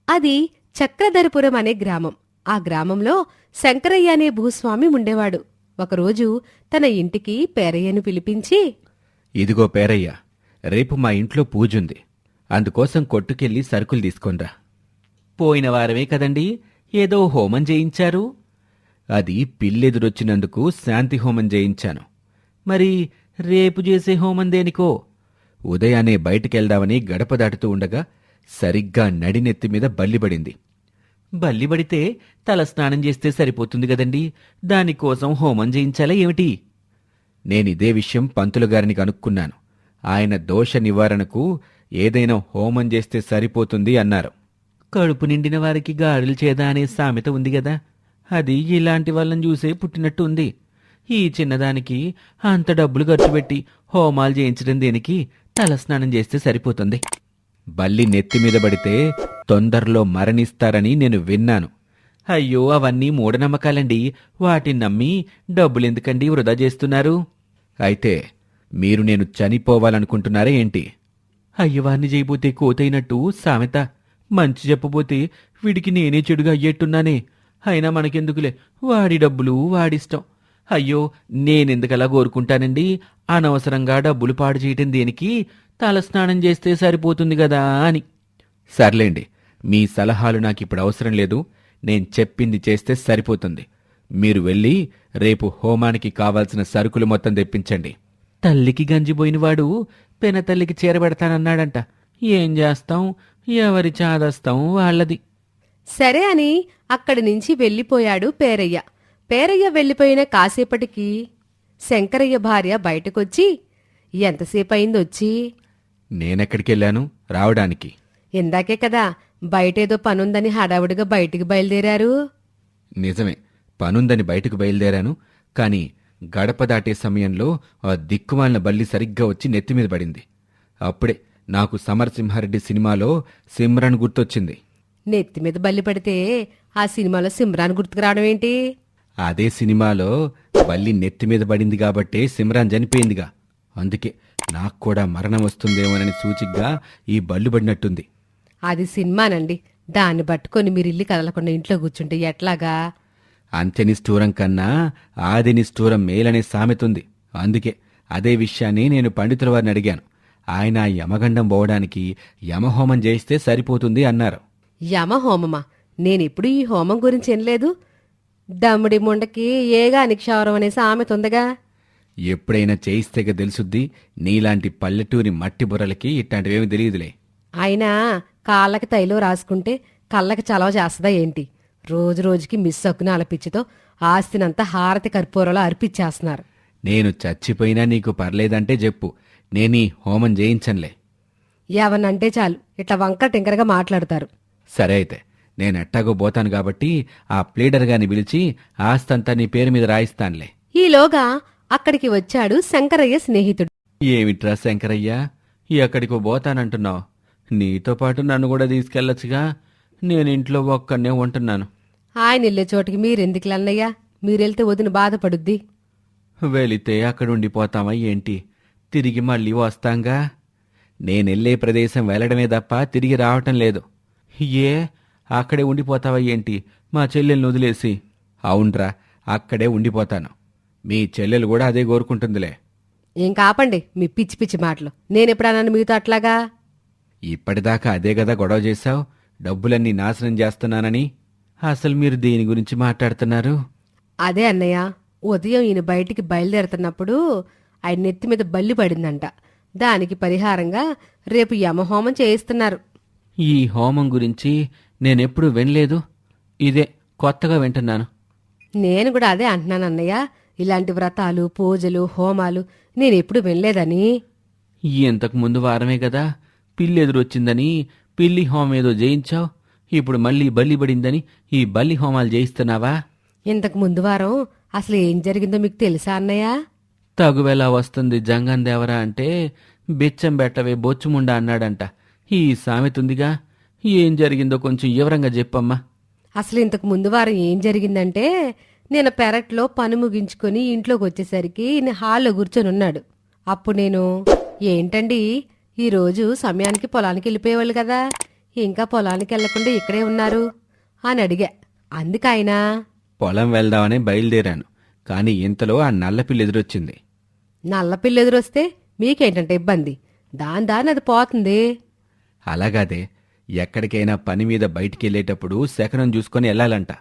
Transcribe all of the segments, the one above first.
అది చక్రధరపురం అనే గ్రామం. ఆ గ్రామంలో శంకరయ్య అనే భూస్వామి ఉండేవాడు. ఒకరోజు తన ఇంటికి పేరయ్యను పిలిపించి, ఇదిగో పేరయ్య, రేపు మా ఇంట్లో పూజుంది. అందుకోసం కొట్టుకెళ్ళి సరుకులు తీసుకొనిరా. పోయిన వారమే కదండి ఏదో హోమం చేయించారు. అది పిల్లెదురొచ్చినందుకు శాంతి హోమం చేయించాను. మరి రేపు చేసే హోమం దేనికో? ఉదయాన్నే బయటికెళ్దామని గడప దాటుతూ ఉండగా సరిగ్గా నడినెత్తి మీద బల్లిబడింది. బల్లిబడితే తలస్నానం చేస్తే సరిపోతుంది గదండి, దానికోసం హోమం చేయించాలా ఏమిటి? నేనిదే విషయం పంతులుగారిని కనుక్కున్నాను. ఆయన దోష నివారణకు ఏదైనా హోమం చేస్తే సరిపోతుంది అన్నారు. కడుపు నిండిన వారికి గారెలు చేదా అనే సామెత ఉంది గదా, అది ఇలాంటి వాళ్ళని చూసే పుట్టినట్టు ఉంది. ఈ చిన్నదానికి అంత డబ్బులు ఖర్చు పెట్టి హోమాలు చేయించడం దేనికి? తలస్నానం చేస్తే సరిపోతుంది. బల్లి నెత్తిమీద పడితే తొందరలో మరణిస్తారని నేను విన్నాను. అయ్యో, అవన్నీ మూఢనమ్మకాలండి. వాటిని నమ్మి డబ్బులెందుకండి వృధా చేస్తున్నారు? అయితే మీరు నేను చనిపోవాలనుకుంటున్నారా ఏంటి? అయ్యవారిని చేయబోతే కోతైనట్టు సామెత. మంచి చెప్పబోతే వీడికి నేనే చెడుగా అయ్యేట్టున్నానే. అయినా మనకెందుకులే, వాడి డబ్బులు వాడిష్టం. అయ్యో, నేనెందుకలా కోరుకుంటానండి? అనవసరంగా డబ్బులు పాడు చేయటం దేనికి? తలస్నానం చేస్తే సరిపోతుంది గదా అని. సర్లేండి, మీ సలహాలు నాకిప్పుడు అవసరం లేదు. నేను చెప్పింది చేస్తే సరిపోతుంది. మీరు వెళ్ళి రేపు హోమానికి కావాల్సిన సరుకులు మొత్తం తెప్పించండి. తల్లికి గంజిపోయినవాడు పెనతల్లికి చేరబెడతానన్నాడంట. ఏం చేస్తాం? ఎవరి చాదస్తాం వాళ్ళది. సరే అని అక్కడి నుంచి వెళ్ళిపోయాడు పేరయ్య. పేరయ్య వెళ్ళిపోయిన కాసేపటికి శంకరయ్య భార్య బయటకొచ్చి, ఎంతసేపయిందొచ్చి? నేనెక్కడికెళ్ళాను రావడానికి? ఇందాకే కదా బయటేదో పనుందని హడావుడిగా బయటికి బయలుదేరారు. నిజమే, పనుందని బయటకు బయలుదేరాను. కాని గడప దాటే సమయంలో ఆ దిక్కుమాలిన బల్లి సరిగ్గా వచ్చి నెత్తిమీద పడింది. అప్పుడే నాకు సమరసింహారెడ్డి సినిమాలో సిమ్రాన్ గుర్తొచ్చింది. నెత్తిమీద బల్లి పడితే ఆ సినిమాలో సిమ్రాన్ గుర్తుకు రావడం ఏంటి? అదే సినిమాలో బల్లి నెత్తిమీద పడింది కాబట్టే సిమ్రాన్ చనిపోయిందిగా. అందుకే నాకు కూడా మరణం వస్తుందేమోనని సూచిగ్గా ఈ బల్లి పడినట్టుంది. అది సినిమానండి. దాన్ని పట్టుకొని మీరిల్లు కదలకుండా ఇంట్లో కూర్చుంటే ఎట్లాగా? అంత్యనిష్ఠూరం కన్నా ఆదినిష్ఠూరం మేలనే సామెతుంది. అందుకే అదే విషయాన్ని నేను పండితుల వారిని అడిగాను. ఆయన యమగండం పోవడానికి యమహోమం చేయిస్తే సరిపోతుంది అన్నారు. యమహోమమా? నేనిప్పుడు ఈ హోమం గురించి వినలేదు. దమ్ముడి ముండకి ఏగా నిక్షావరం అనే సామెత ఉందిగా. ఎప్పుడైనా చేయిస్తేగా తెలుసుద్ది. నీలాంటి పల్లెటూరి మట్టి బుర్రలకి ఇట్లాంటివేమీ తెలియదులే. అయినా కాళ్ళకి తైలో రాసుకుంటే కళ్ళకి చలవ చేస్తుందా ఏంటి? రోజు రోజుకి మిస్ అక్కున పిచ్చితో ఆస్తినంతా హారతి కర్పూరలో అర్పిచ్చేస్తున్నారు. నేను చచ్చిపోయినా నీకు పర్లేదంటే చెప్పు, నేనీ హోమం చేయించనులే. ఎవనంటే చాలు ఇట్లా వంకర టింకరగా మాట్లాడతారు. సరే అయితే, నేనెట్టాగో పోతాను కాబట్టి ఆ ప్లీడర్ గాని పిలిచి ఆస్తంతా నీ పేరు మీద రాయిస్తానులే. ఈలోగా అక్కడికి వచ్చాడు శంకరయ్య స్నేహితుడు. ఏమిట్రా శంకరయ్య, ఎక్కడికో పోతానంటున్నావు? నీతో పాటు నన్ను కూడా తీసుకెళ్లొచ్చుగా. నేనింట్లో ఒక్కనే ఉంటున్నాను. ఆయన వెళ్ళే చోటికి మీరెందుకులన్నయ్యా? మీరెళ్తే వదిన బాధపడుద్ది. వెళితే అక్కడుండిపోతామా ఏంటి? తిరిగి మళ్ళీ వస్తాంగా. నేనెళ్లే ప్రదేశం వెళ్లడమే తప్ప తిరిగి రావటం లేదు. ఏ, అక్కడే ఉండిపోతావా ఏంటి మా చెల్లెల్ని వదిలేసి? అవునరా, అక్కడే ఉండిపోతాను. మీ చెల్లెలు కూడా అదే కోరుకుంటుందిలే. ఏం కాపండి మీ పిచ్చి పిచ్చి మాటలు. నేనెప్పుడన్నాను మీతో అట్లాగా? ఇప్పటిదాకా అదే కదా గొడవ చేశావు, డబ్బులన్నీ నాశనం చేస్తున్నానని. అసలు మీరు దేని గురించి మాట్లాడుతున్నారు? అదే అన్నయ్య, ఉదయం ఈయన బయటికి బయలుదేరుతున్నప్పుడు ఆయన నెత్తి మీద బల్లి పడిందంట. దానికి పరిహారంగా రేపు యమహోమం చేయిస్తున్నారు. ఈ హోమం గురించి నేనెప్పుడు వినలేదు. ఇదే కొత్తగా వింటున్నాను. నేను కూడా అదే అంటున్నాను అన్నయ్య. ఇలాంటి వ్రతాలు, పూజలు, హోమాలు నేనెప్పుడు వినలేదని. ఇంతకు ముందు వారమే కదా పిల్లి ఎదురొచ్చిందని పిల్లి హోమం ఏదో చేయించావు. ఇప్పుడు మళ్ళీ బల్లి పడిందని ఈ బల్లి హోమాలు చేయిస్తున్నావా? ఇంతకు ముందు వారం అసలు ఏం జరిగిందో మీకు తెలుసా అన్నయ్య? తగువెలా వస్తుంది జంగం దేవరా అంటే బిచ్చం బెట్టవే బొచ్చుముండా అన్నాడంట. ఈ సామెతుందిగా. ఏం జరిగిందో కొంచెం వివరంగా చెప్పమ్మా. అసలు ఇంతకు ముందు వారం ఏం జరిగిందంటే, నేను పెరట్లో పని ముగించుకొని ఇంట్లోకి వచ్చేసరికి ఈయన హాల్లో కూర్చొని ఉన్నాడు. అప్పుడు నేను, ఏంటండి ఈరోజు సమయానికి పొలానికి వెళ్ళిపోయేవాళ్ళు కదా, ఇంకా పొలానికి వెళ్లకుండా ఇక్కడే ఉన్నారు అని అడిగా. అందుకైన పొలం వెళ్దామని బయలుదేరాను. కాని ఇంతలో ఆ నల్లపిల్లి ఎదురొచ్చింది. నల్లపిల్లి ఎదురొస్తే మీకేంటంటే ఇబ్బంది? దాని అది పోతుంది. అలాగాదే, ఎక్కడికైనా పని మీద బయటికెళ్ళేటప్పుడు శకనం చూసుకొని వెళ్ళాలంట.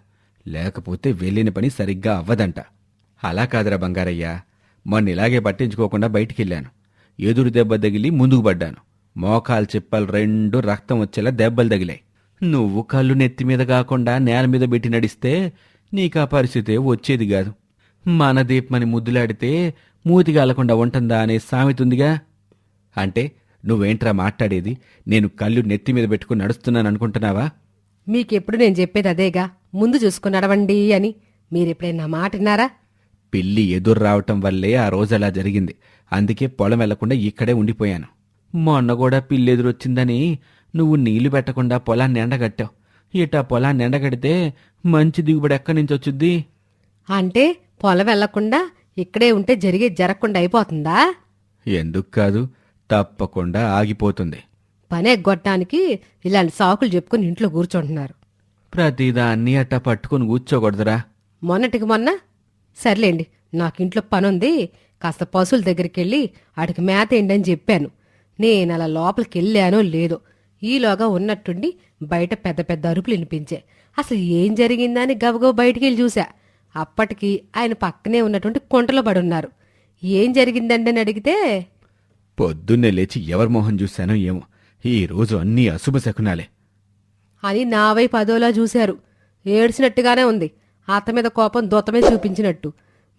లేకపోతే వెళ్ళిన పని సరిగ్గా అవ్వదంట. అలా కాదురా బంగారయ్యా, మొన్న ఇలాగే పట్టించుకోకుండా బయటికెళ్ళాను. ఎదురు దెబ్బ తగిలి ముందుకు పడ్డాను. మోకాలు చిప్పలు రెండు రక్తం వచ్చేలా దెబ్బలు తగిలాయి. నువ్వు కళ్ళు నెత్తిమీద కాకుండా నేల మీద పెట్టి నడిస్తే నీకా పరిస్థితే వచ్చేది కాదు. మన దీపమని ముద్దులాడితే మూతిగాలకుండా ఉంటుందా అనే సామెతుందిగా. అంటే నువ్వేంట్రా మాట్లాడేది? నేను కళ్ళు నెత్తిమీద పెట్టుకుని నడుస్తున్నాను అనుకుంటున్నావా? మీకెప్పుడు నేను చెప్పేది అదేగా, ముందు చూసుకుని నడవండి అని. మీరెప్పుడైనా మాట విన్నారా? పిల్లి ఎదురు రావటం వల్లే ఆ రోజు అలా జరిగింది. అందుకే పొలం వెళ్లకుండా ఇక్కడే ఉండిపోయాను. మొన్న కూడా పిల్లి ఎదురొచ్చిందని నువ్వు నీళ్లు పెట్టకుండా పొలాన్ని ఎండగట్టావు. ఇటా పొలాన్ని ఎండగడితే మంచి దిగుబడి ఎక్కడి నుంచి వచ్చుద్ది? అంటే పొలం వెళ్లకుండా ఇక్కడే ఉంటే జరగకుండా అయిపోతుందా? ఎందుకు కాదు, తప్పకుండా ఆగిపోతుంది. పని ఎగ్గొట్టడానికి ఇలాంటి సాకులు చెప్పుకుని ఇంట్లో కూర్చుంటున్నారు. ప్రతిదాన్ని అట్టా పట్టుకుని కూర్చోకూడదురా. మొన్నటికి మొన్న సర్లేండి, నాకింట్లో పనుంది, కాస్త పశువుల దగ్గరికెళ్ళి ఆడికి మేత ఏంటని చెప్పాను. నేనలా లోపలికెళ్ళానో లేదో ఈలోగా ఉన్నట్టుండి బయట పెద్ద పెద్ద అరుపులు వినిపించే. అసలు ఏం జరిగిందని గబగబ బయటికెళ్ళి చూశా. అప్పటికి ఆయన పక్కనే ఉన్నటువంటి కుంటలో పడున్నారు. ఏం జరిగిందండి అని అడిగితే, పొద్దున్నే లేచి ఎవరి మొహం చూశానో ఏమో, ఈ రోజు అన్నీ అశుభ శకునాలే అని నా వైపు అదోలా చూశారు. ఏడ్చినట్టుగానే ఉంది. అత్త మీద కోపం దొత్తమే చూపించినట్టు.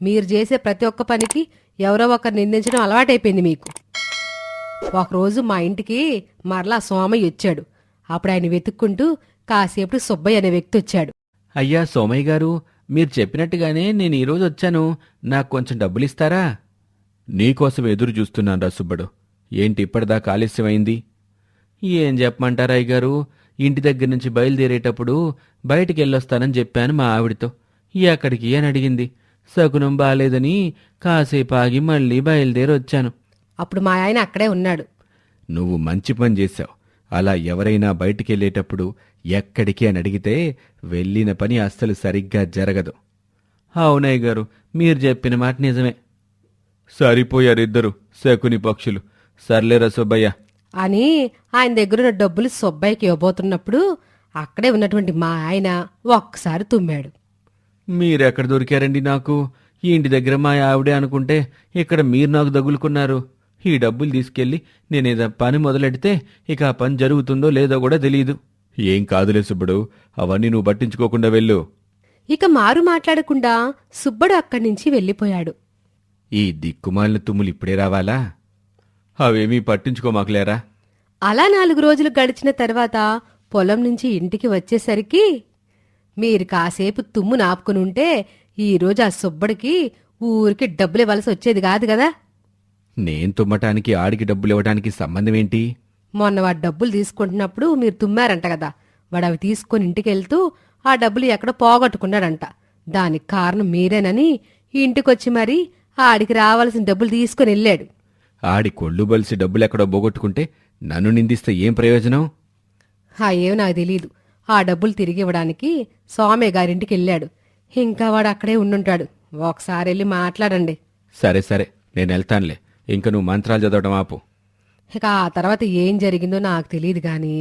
మీరు చేసే ప్రతి ఒక్క పనికి ఎవరో ఒకరు నిందించడం అలవాటైపోయింది మీకు. ఒకరోజు మా ఇంటికి మరలా సోమయ్య వచ్చాడు. అప్పుడు ఆయన వెతుక్కుంటూ కాసేపు సుబ్బయ్య అనే వ్యక్తి వచ్చాడు. అయ్యా సోమయ్య గారు, మీరు చెప్పినట్టుగానే నేను ఈరోజు వచ్చాను. నాకు కొంచెం డబ్బులిస్తారా? నీకోసం ఎదురు చూస్తున్నాను రా సుబ్బడు. ఏంటి ఇప్పటిదాకా ఆలస్యమైంది? ఏం చెప్పమంటారా అయ్యగారు, ఇంటి దగ్గర నుంచి బయలుదేరేటప్పుడు బయటికెళ్ళొస్తానని చెప్పాను మా ఆవిడతో. ఎక్కడికి అని అడిగింది. శకునం బాలేదని కాసేపు ఆగి మళ్ళీ బయలుదేరి వచ్చాను. అప్పుడు మా ఆయన అక్కడే ఉన్నాడు. నువ్వు మంచి పని చేశావు. అలా ఎవరైనా బయటికెళ్ళేటప్పుడు ఎక్కడికి అని అడిగితే వెళ్ళిన పని అస్సలు సరిగ్గా జరగదు. అవునయ్య గారు, మీరు చెప్పిన మాట నిజమే. సరిపోయారిద్దరు శకుని పక్షులు. సర్లేరా సుబ్బయ్య అని ఆయన దగ్గరున్న డబ్బులు సుబ్బయ్యకి ఇవ్వబోతున్నప్పుడు అక్కడే ఉన్నటువంటి మా ఆయన ఒక్కసారి తుమ్మాడు. మీరెక్కడ దొరికారండి నాకు? ఈ ఇంటి దగ్గర మా ఆవిడే అనుకుంటే ఇక్కడ మీరు నాకు తగులుకున్నారు. ఈ డబ్బులు తీసుకెళ్లి నేనేదో పని మొదలెడితే ఇక ఆ పని జరుగుతుందో లేదో కూడా తెలియదు. ఏం కాదులే సుబ్బడు, అవన్నీ నువ్వు పట్టించుకోకుండా వెళ్ళు. ఇక మారు మాట్లాడకుండా సుబ్బడు అక్కడి నుంచి వెళ్ళిపోయాడు. ఈ దిక్కుమాలిన తుమ్ములు ఇప్పుడే రావాలా? అవేమీ పట్టించుకోమాకలేరా? అలా 4 రోజులు గడిచిన తర్వాత పొలం నుంచి ఇంటికి వచ్చేసరికి మీరు కాసేపు తుమ్ము నాపుకుని ఉంటే ఈరోజు ఆ సుబ్బడికి ఊరికి డబ్బులు ఇవ్వాల్సి వచ్చేది కాదు కదా. నేను తుమ్మటానికి ఆడికి డబ్బులు ఇవ్వడానికి సంబంధమేంటి? మొన్న వాడు డబ్బులు తీసుకుంటున్నప్పుడు మీరు తుమ్మారంట కదా. వాడు అవి తీసుకుని ఇంటికి వెళ్తూ ఆ డబ్బులు ఎక్కడో పోగొట్టుకున్నాడంట. దానికి కారణం మీరేనని ఇంటికొచ్చి మరీ ఆడికి రావాల్సిన డబ్బులు తీసుకుని వెళ్ళాడు. ఆడి కొళ్ళు బలిసి డబ్బులెక్కడో పోగొట్టుకుంటే నన్ను నిందిస్తే ఏం ప్రయోజనం? ఏమో నాకు తెలీదు. ఆ డబ్బులు తిరిగి ఇవ్వడానికి సోమయ్య గారింటికి వెళ్ళాడు. ఇంకా వాడు అక్కడే ఉండుంటాడు. ఒకసారి వెళ్ళి మాట్లాడండి. సరే సరే, నేను వెళ్తానులే. ఇంక నువ్వు మంత్రాలు చదవడం ఆపు. ఇక ఆ తర్వాత ఏం జరిగిందో నాకు తెలియదు గాని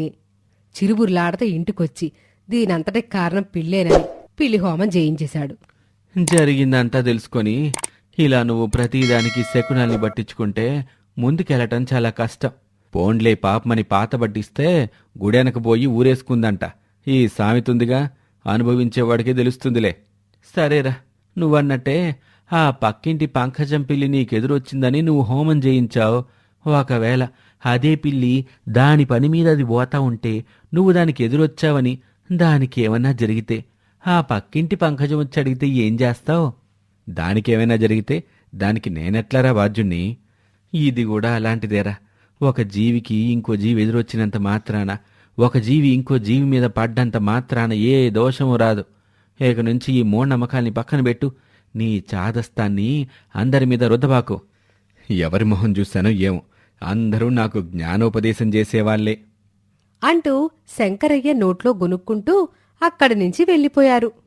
చిరుబుర్లాడితే ఇంటికొచ్చి దీనంతటికి కారణం పిల్లేనని పిల్లి హోమం చేయించేశాడు. జరిగిందంతా తెలుసుకొని ఇలా నువ్వు ప్రతిదానికి శకునాల్ని పట్టించుకుంటే ముందుకెళ్ళటం చాలా కష్టం. పోన్లే పాపమని పాత పట్టిస్తే గుడెనకపోయి ఊరేసుకుందంట. ఈ సామెతుందిగా, అనుభవించేవాడికే తెలుస్తుందిలే. సరేరా, నువ్వన్నట్టే ఆ పక్కింటి పంకజం పిల్లి నీకెదురొచ్చిందని నువ్వు హోమం చేయించావు. ఒకవేళ అదే పిల్లి దాని పని మీద అది పోతా ఉంటే నువ్వు దానికి ఎదురొచ్చావని దానికేమన్నా జరిగితే ఆ పక్కింటి పంకజం వచ్చి అడిగితే ఏం చేస్తావు? దానికేమైనా జరిగితే దానికి నేనెట్లరా బాధ్యుణ్ణి? ఇది కూడా అలాంటిదేరా. ఒక జీవికి ఇంకో జీవి ఎదురొచ్చినంత మాత్రాన, ఒక జీవి ఇంకో జీవి మీద పడ్డంత మాత్రాన ఏ దోషము రాదు. ఇక నుంచి ఈ మూఢనమ్మకాల్ని పక్కన పెట్టు. నీ చాదస్తాన్ని అందరి మీద రుద్దబాకు. ఎవరి మొహం చూశానో ఏమో, అందరూ నాకు జ్ఞానోపదేశం చేసేవాళ్లే అంటూ శంకరయ్య నోట్లో గొనుక్కుంటూ అక్కడి నుంచి వెళ్ళిపోయారు.